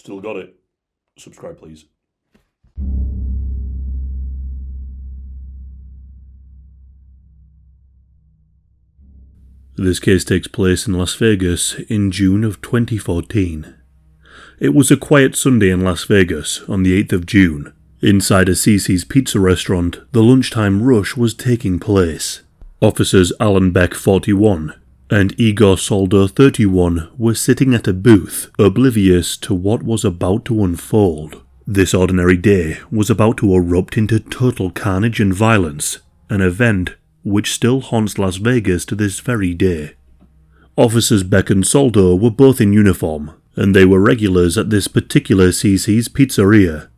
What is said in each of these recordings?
Still got it. Subscribe, please. This case takes place in Las Vegas in June of 2014. It was a quiet Sunday in Las Vegas on the 8th of June. Inside a CC's pizza restaurant, the lunchtime rush was taking place. Officers Alan Beck, 41, and Igor Soldo, 31, were sitting at a booth, oblivious to what was about to unfold. This ordinary day was about to erupt into total carnage and violence, an event which still haunts Las Vegas to this very day. Officers Beck and Soldo were both in uniform, and they were regulars at this particular CC's pizzeria.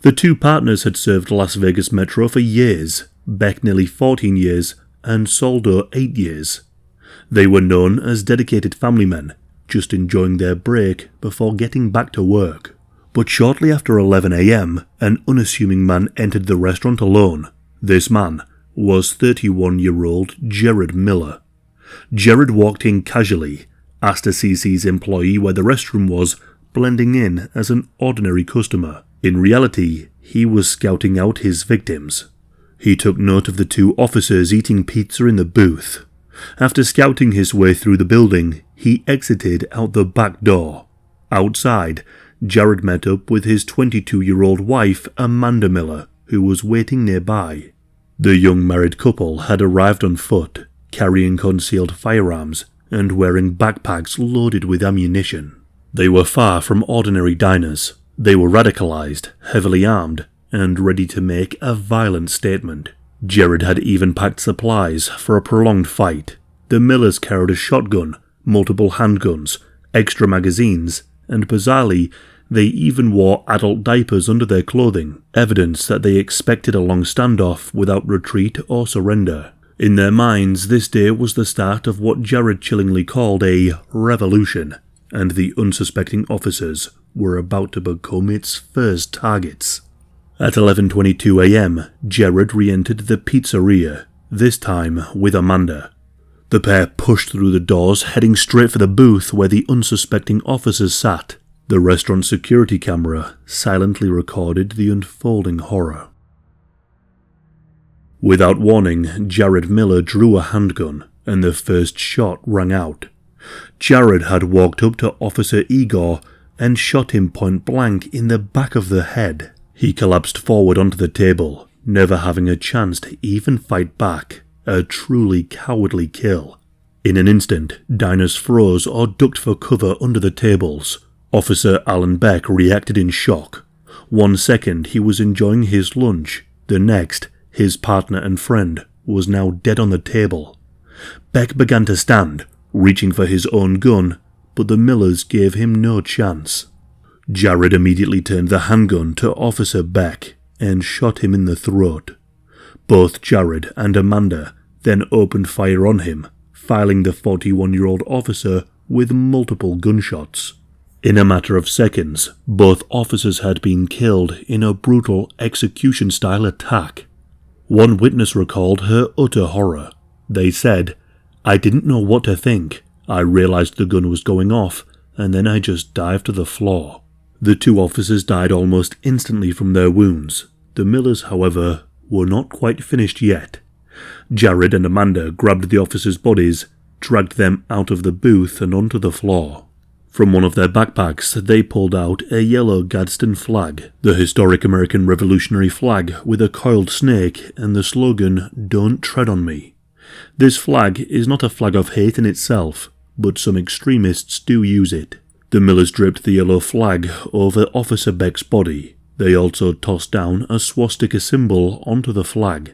The two partners had served Las Vegas Metro for years, Beck nearly 14 years, and Soldo 8 years. They were known as dedicated family men, just enjoying their break before getting back to work. But shortly after 11 a.m, an unassuming man entered the restaurant alone. This man was 31-year-old Jerad Miller. Jerad walked in casually, asked a CC's employee where the restroom was, blending in as an ordinary customer. In reality, he was scouting out his victims. He took note of the two officers eating pizza in the booth. After scouting his way through the building, he exited out the back door. Outside, Jerad met up with his 22-year-old wife, Amanda Miller, who was waiting nearby. The young married couple had arrived on foot, carrying concealed firearms and wearing backpacks loaded with ammunition. They were far from ordinary diners. They were radicalized, heavily armed, and ready to make a violent statement. Jerad had even packed supplies for a prolonged fight. The Millers carried a shotgun, multiple handguns, extra magazines, and bizarrely, they even wore adult diapers under their clothing, evidence that they expected a long standoff without retreat or surrender. In their minds, this day was the start of what Jerad chillingly called a revolution, and the unsuspecting officers were about to become its first targets. At 11:22 a.m, Jerad re-entered the pizzeria, this time with Amanda. The pair pushed through the doors, heading straight for the booth where the unsuspecting officers sat. The restaurant security camera silently recorded the unfolding horror. Without warning, Jerad Miller drew a handgun, and the first shot rang out. Jerad had walked up to Officer Igor and shot him point blank in the back of the head. He collapsed forward onto the table, never having a chance to even fight back, a truly cowardly kill. In an instant, diners froze or ducked for cover under the tables. Officer Alan Beck reacted in shock. 1 second he was enjoying his lunch, the next, his partner and friend was now dead on the table. Beck began to stand, reaching for his own gun, but the Millers gave him no chance. Jerad immediately turned the handgun to Officer Beck and shot him in the throat. Both Jerad and Amanda then opened fire on him, filing the 41-year-old officer with multiple gunshots. In a matter of seconds, both officers had been killed in a brutal execution-style attack. One witness recalled her utter horror. They said, "I didn't know what to think. I realized the gun was going off, and then I just dived to the floor." The two officers died almost instantly from their wounds. The Millers, however, were not quite finished yet. Jerad and Amanda grabbed the officers' bodies, dragged them out of the booth and onto the floor. From one of their backpacks, they pulled out a yellow Gadsden flag, the historic American Revolutionary flag with a coiled snake and the slogan, "Don't tread on me." This flag is not a flag of hate in itself, but some extremists do use it. The Millers draped the yellow flag over Officer Beck's body. They also tossed down a swastika symbol onto the flag.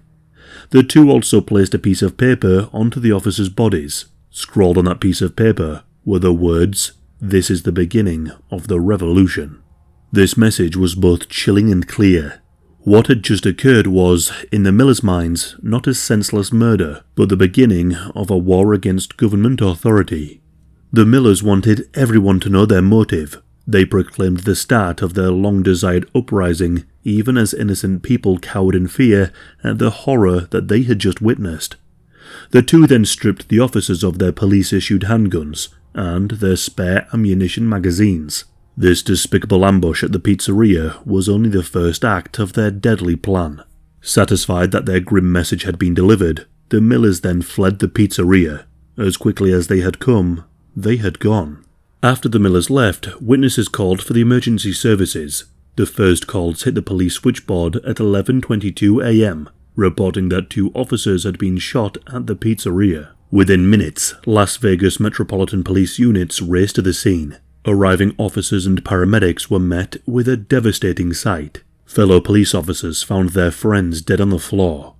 The two also placed a piece of paper onto the officers' bodies. Scrawled on that piece of paper were the words, "This is the beginning of the revolution." This message was both chilling and clear. What had just occurred was, in the Millers' minds, not a senseless murder, but the beginning of a war against government authority. The Millers wanted everyone to know their motive. They proclaimed the start of their long-desired uprising, even as innocent people cowered in fear at the horror that they had just witnessed. The two then stripped the officers of their police-issued handguns and their spare ammunition magazines. This despicable ambush at the pizzeria was only the first act of their deadly plan. Satisfied that their grim message had been delivered, the Millers then fled the pizzeria. As quickly as they had come, they had gone. After the Millers left, witnesses called for the emergency services. The first calls hit the police switchboard at 11:22 a.m., reporting that 2 officers had been shot at the pizzeria. Within minutes, Las Vegas Metropolitan Police units raced to the scene. Arriving officers and paramedics were met with a devastating sight. Fellow police officers found their friends dead on the floor.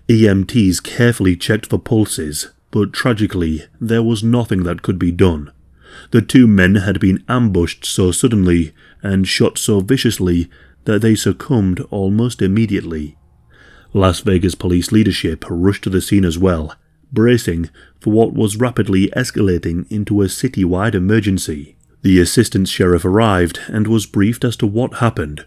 EMTs carefully checked for pulses, but tragically, there was nothing that could be done. The 2 men had been ambushed so suddenly and shot so viciously that they succumbed almost immediately. Las Vegas police leadership rushed to the scene as well, bracing for what was rapidly escalating into a citywide emergency. The assistant sheriff arrived and was briefed as to what happened.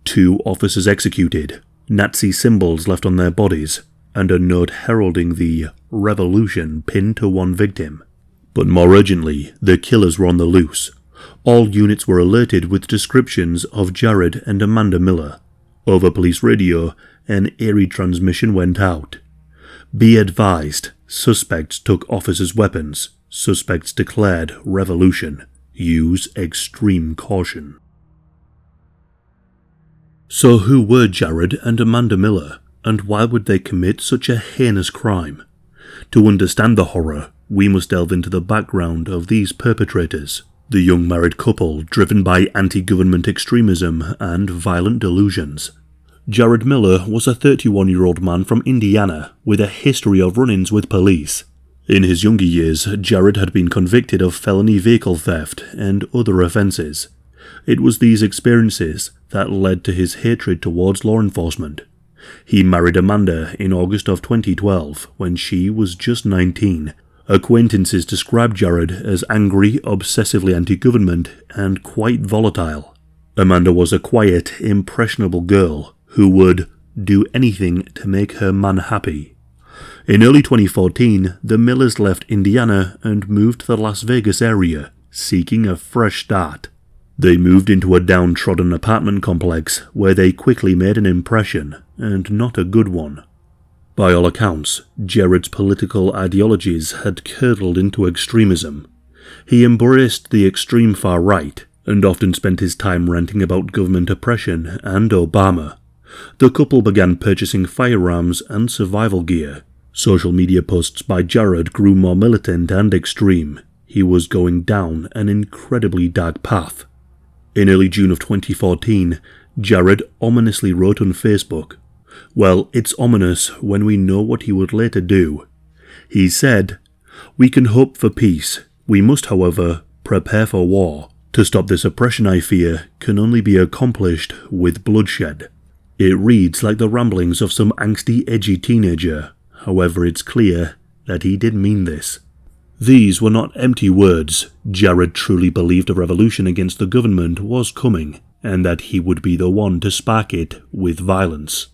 2 officers executed, Nazi symbols left on their bodies, and a note heralding the revolution pinned to one victim. But more urgently, the killers were on the loose. All units were alerted with descriptions of Jerad and Amanda Miller. Over police radio, an eerie transmission went out. Be advised, suspects took officers' weapons. Suspects declared revolution. Use extreme caution. So who were Jerad and Amanda Miller, and why would they commit such a heinous crime? To understand the horror, we must delve into the background of these perpetrators, the young married couple driven by anti-government extremism and violent delusions. Jerad Miller was a 31-year-old man from Indiana with a history of run-ins with police. In his younger years, Jerad had been convicted of felony vehicle theft and other offences. It was these experiences that led to his hatred towards law enforcement. He married Amanda in August of 2012 when she was just 19. Acquaintances described Jerad as angry, obsessively anti-government, and quite volatile. Amanda was a quiet, impressionable girl who would do anything to make her man happy. In early 2014, the Millers left Indiana and moved to the Las Vegas area, seeking a fresh start. They moved into a downtrodden apartment complex where they quickly made an impression, and not a good one. By all accounts, Jerad's political ideologies had curdled into extremism. He embraced the extreme far right, and often spent his time ranting about government oppression and Obama. The couple began purchasing firearms and survival gear. Social media posts by Jerad grew more militant and extreme. He was going down an incredibly dark path. In early June of 2014, Jerad ominously wrote on Facebook, "Well, it's ominous when we know what he would later do." He said, "We can hope for peace. We must, however, prepare for war. To stop this oppression, I fear, can only be accomplished with bloodshed." It reads like the ramblings of some angsty, edgy teenager. However, it's clear that he did mean this. These were not empty words. Jerad truly believed a revolution against the government was coming, and that he would be the one to spark it with violence.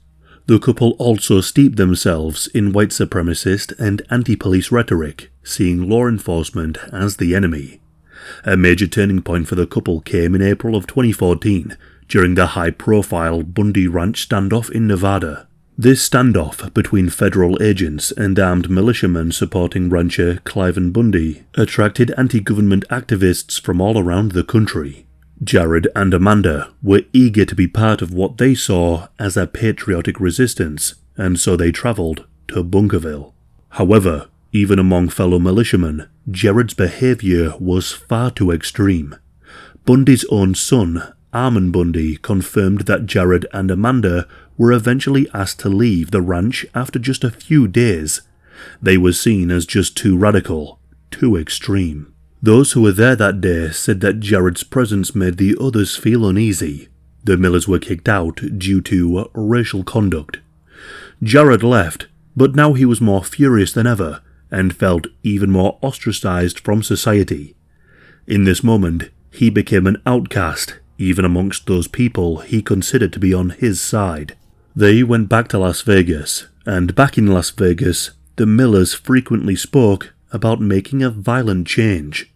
The couple also steeped themselves in white supremacist and anti-police rhetoric, seeing law enforcement as the enemy. A major turning point for the couple came in April of 2014, during the high-profile Bundy Ranch standoff in Nevada. This standoff between federal agents and armed militiamen supporting rancher Cliven Bundy attracted anti-government activists from all around the country. Jerad and Amanda were eager to be part of what they saw as a patriotic resistance, and so they travelled to Bunkerville. However, even among fellow militiamen, Jerad's behaviour was far too extreme. Bundy's own son, Armand Bundy, confirmed that Jerad and Amanda were eventually asked to leave the ranch after just a few days. They were seen as just too radical, too extreme. Those who were there that day said that Jerad's presence made the others feel uneasy. The Millers were kicked out due to racial conduct. Jerad left, but now he was more furious than ever and felt even more ostracized from society. In this moment, he became an outcast, even amongst those people he considered to be on his side. They went back to Las Vegas, and back in Las Vegas, the Millers frequently spoke about making a violent change.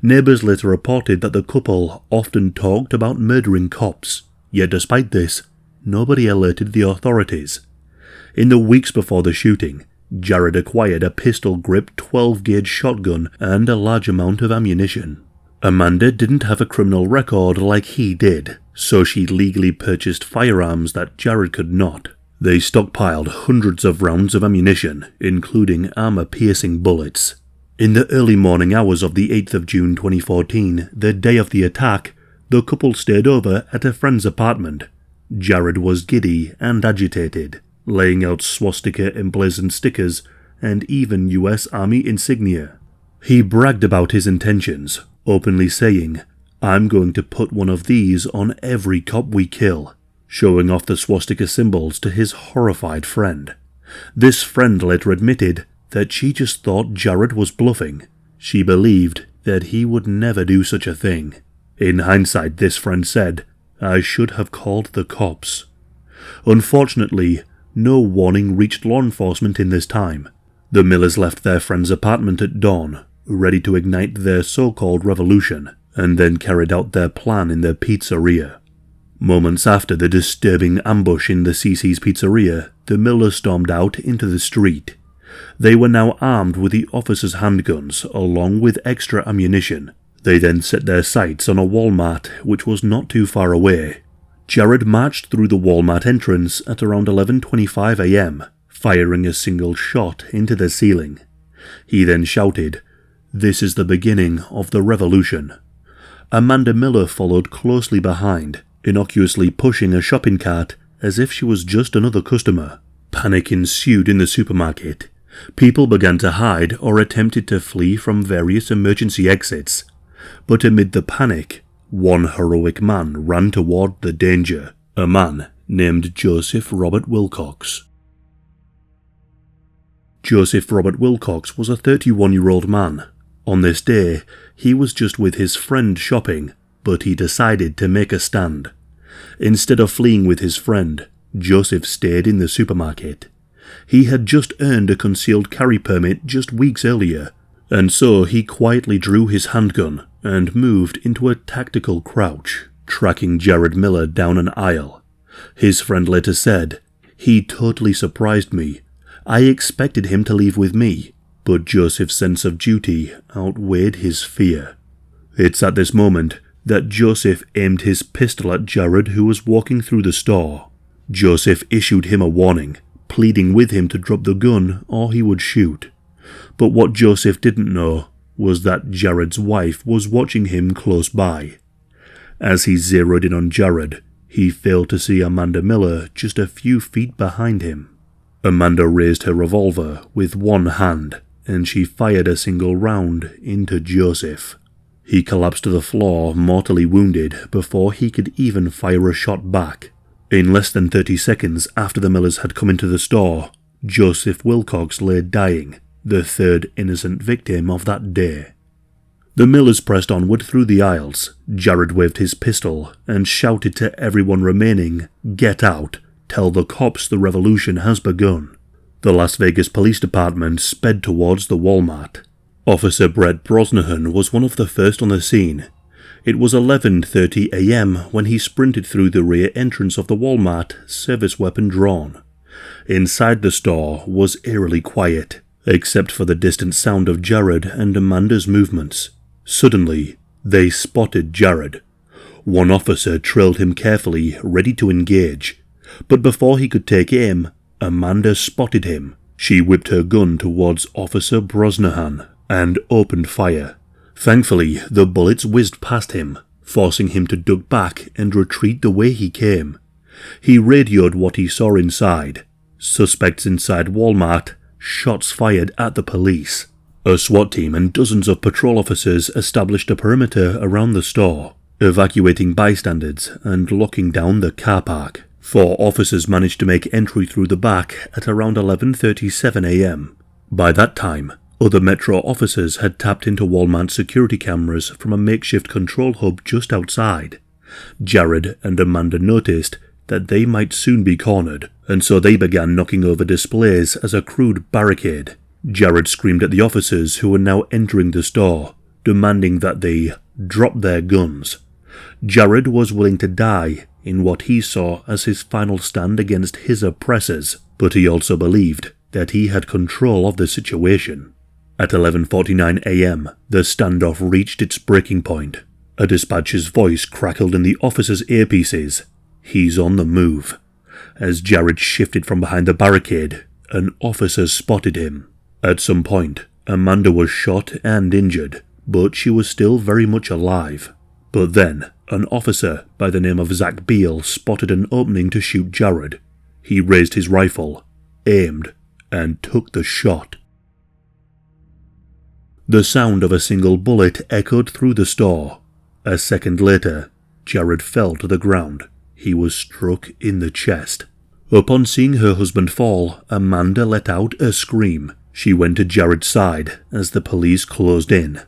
Neighbours later reported that the couple often talked about murdering cops, yet despite this, nobody alerted the authorities. In the weeks before the shooting, Jerad acquired a pistol-grip 12-gauge shotgun and a large amount of ammunition. Amanda didn't have a criminal record like he did, so she legally purchased firearms that Jerad could not. They stockpiled hundreds of rounds of ammunition, including armor-piercing bullets. In the early morning hours of the 8th of June 2014, the day of the attack, the couple stayed over at a friend's apartment. Jerad was giddy and agitated, laying out swastika emblazoned stickers and even US Army insignia. He bragged about his intentions, openly saying, "I'm going to put one of these on every cop we kill," showing off the swastika symbols to his horrified friend. This friend later admitted that she just thought Jerad was bluffing. She believed that he would never do such a thing. In hindsight, this friend said, "I should have called the cops." Unfortunately, no warning reached law enforcement in this time. The Millers left their friend's apartment at dawn, ready to ignite their so-called revolution, and then carried out their plan in their pizzeria. Moments after the disturbing ambush in the CC's pizzeria, the Millers stormed out into the street. They were now armed with the officers' handguns, along with extra ammunition. They then set their sights on a Walmart, which was not too far away. Jerad marched through the Walmart entrance at around 11:25 a.m., firing a single shot into the ceiling. He then shouted, "This is the beginning of the revolution." Amanda Miller followed closely behind, innocuously pushing a shopping cart as if she was just another customer. Panic ensued in the supermarket. People began to hide or attempted to flee from various emergency exits. But amid the panic, one heroic man ran toward the danger, a man named Joseph Robert Wilcox. Joseph Robert Wilcox was a 31-year-old man. On this day, he was just with his friend shopping, but he decided to make a stand. Instead of fleeing with his friend, Joseph stayed in the supermarket. He had just earned a concealed carry permit just weeks earlier, and so he quietly drew his handgun and moved into a tactical crouch, tracking Jerad Miller down an aisle. His friend later said, "He totally surprised me. I expected him to leave with me, but Joseph's sense of duty outweighed his fear." It's at this moment that Joseph aimed his pistol at Jerad, who was walking through the store. Joseph issued him a warning, pleading with him to drop the gun or he would shoot. But what Joseph didn't know was that Jared's wife was watching him close by. As he zeroed in on Jerad, he failed to see Amanda Miller just a few feet behind him. Amanda raised her revolver with one hand, and she fired a single round into Joseph. He collapsed to the floor, mortally wounded, before he could even fire a shot back. In less than 30 seconds after the Millers had come into the store, Joseph Wilcox lay dying, the third innocent victim of that day. The Millers pressed onward through the aisles. Jerad waved his pistol and shouted to everyone remaining, "Get out! Tell the cops the revolution has begun." The Las Vegas Police Department sped towards the Walmart. Officer Brett Brosnahan was one of the first on the scene. It was 11:30 a.m. when he sprinted through the rear entrance of the Walmart, service weapon drawn. Inside the store was eerily quiet, except for the distant sound of Jerad and Amanda's movements. Suddenly, they spotted Jerad. One officer trailed him carefully, ready to engage. But before he could take aim, Amanda spotted him. She whipped her gun towards Officer Brosnahan and opened fire. Thankfully, the bullets whizzed past him, forcing him to duck back and retreat the way he came. He radioed what he saw inside. Suspects inside Walmart, shots fired at the police. A SWAT team and dozens of patrol officers established a perimeter around the store, evacuating bystanders and locking down the car park. 4 officers managed to make entry through the back at around 11:37 a.m. By that time, other Metro officers had tapped into Walmart's security cameras from a makeshift control hub just outside. Jerad and Amanda noticed that they might soon be cornered, and so they began knocking over displays as a crude barricade. Jerad screamed at the officers who were now entering the store, demanding that they drop their guns. Jerad was willing to die in what he saw as his final stand against his oppressors, but he also believed that he had control of the situation. At 11:49 a.m., the standoff reached its breaking point. A dispatcher's voice crackled in the officer's earpieces. "He's on the move." As Jerad shifted from behind the barricade, an officer spotted him. At some point, Amanda was shot and injured, but she was still very much alive. But then, an officer by the name of Zach Beale spotted an opening to shoot Jerad. He raised his rifle, aimed, and took the shot. The sound of a single bullet echoed through the store. A second later, Jerad fell to the ground. He was struck in the chest. Upon seeing her husband fall, Amanda let out a scream. She went to Jerad's side as the police closed in.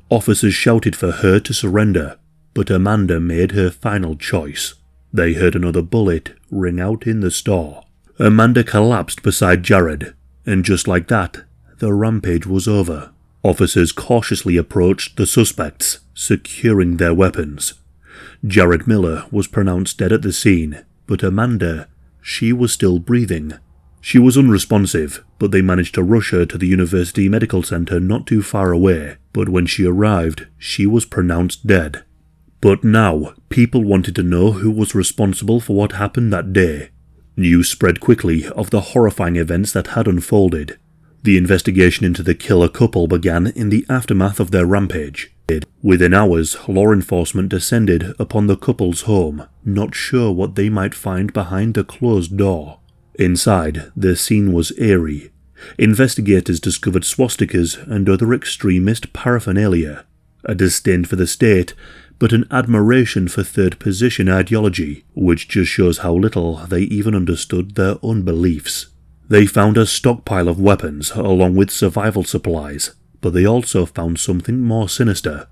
Officers shouted for her to surrender, but Amanda made her final choice. They heard another bullet ring out in the store. Amanda collapsed beside Jerad, and just like that, the rampage was over. Officers cautiously approached the suspects, securing their weapons. Jerad Miller was pronounced dead at the scene, but Amanda, she was still breathing. She was unresponsive, but they managed to rush her to the University Medical Center not too far away, but when she arrived, she was pronounced dead. But now, people wanted to know who was responsible for what happened that day. News spread quickly of the horrifying events that had unfolded. The investigation into the killer couple began in the aftermath of their rampage. Within hours, law enforcement descended upon the couple's home, not sure what they might find behind the closed door. Inside, the scene was eerie. Investigators discovered swastikas and other extremist paraphernalia, a disdain for the state, but an admiration for third-position ideology, which just shows how little they even understood their own beliefs. They found a stockpile of weapons along with survival supplies, but they also found something more sinister.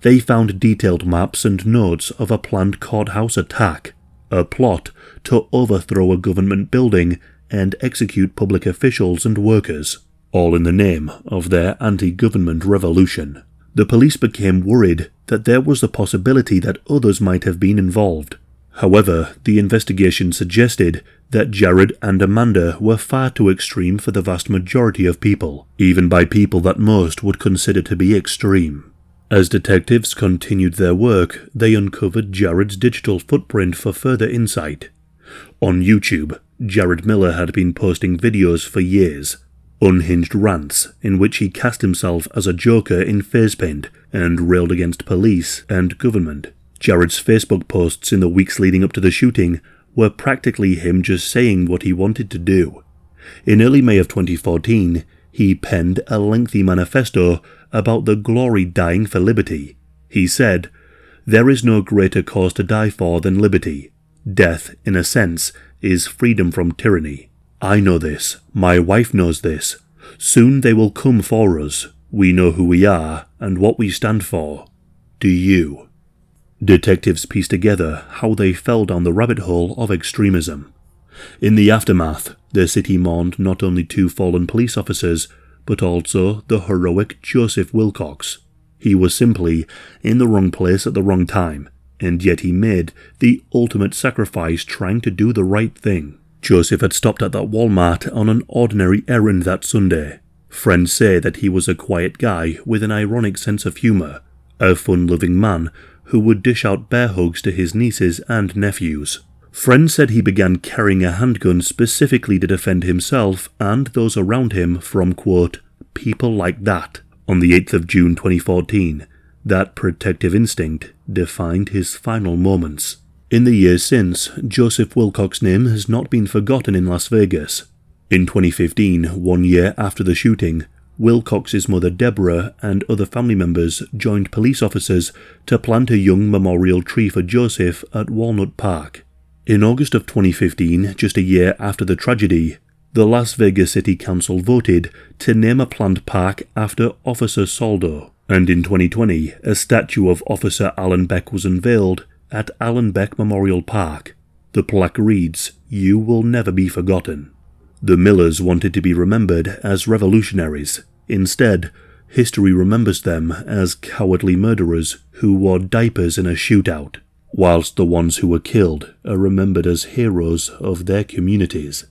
They found detailed maps and notes of a planned courthouse attack, a plot to overthrow a government building and execute public officials and workers, all in the name of their anti-government revolution. The police became worried that there was the possibility that others might have been involved. However, the investigation suggested that Jerad and Amanda were far too extreme for the vast majority of people, even by people that most would consider to be extreme. As detectives continued their work, they uncovered Jerad's digital footprint for further insight. On YouTube, Jerad Miller had been posting videos for years, unhinged rants in which he cast himself as a joker in face paint and railed against police and government. Jerad's Facebook posts in the weeks leading up to the shooting were practically him just saying what he wanted to do. In early May of 2014, he penned a lengthy manifesto about the glory dying for liberty. He said, "There is no greater cause to die for than liberty. Death, in a sense, is freedom from tyranny. I know this. My wife knows this. Soon they will come for us. We know who we are and what we stand for. Do you?" Detectives pieced together how they fell down the rabbit hole of extremism. In the aftermath, the city mourned not only two fallen police officers, but also the heroic Joseph Wilcox. He was simply in the wrong place at the wrong time, and yet he made the ultimate sacrifice trying to do the right thing. Joseph had stopped at that Walmart on an ordinary errand that Sunday. Friends say that he was a quiet guy with an ironic sense of humour, a fun-loving man who would dish out bear hugs to his nieces and nephews. Friends said he began carrying a handgun specifically to defend himself and those around him from, quote, people like that. On the 8th of June 2014, that protective instinct defined his final moments. In the years since, Joseph Wilcox's name has not been forgotten in Las Vegas. In 2015, 1 year after the shooting, Wilcox's mother Deborah and other family members joined police officers to plant a young memorial tree for Joseph at Walnut Park. In August of 2015, just a year after the tragedy, the Las Vegas City Council voted to name a planned park after Officer Soldo, and in 2020, a statue of Officer Alan Beck was unveiled at Alan Beck Memorial Park. The plaque reads, "You will never be forgotten." The Millers wanted to be remembered as revolutionaries. Instead, history remembers them as cowardly murderers who wore diapers in a shootout, whilst the ones who were killed are remembered as heroes of their communities.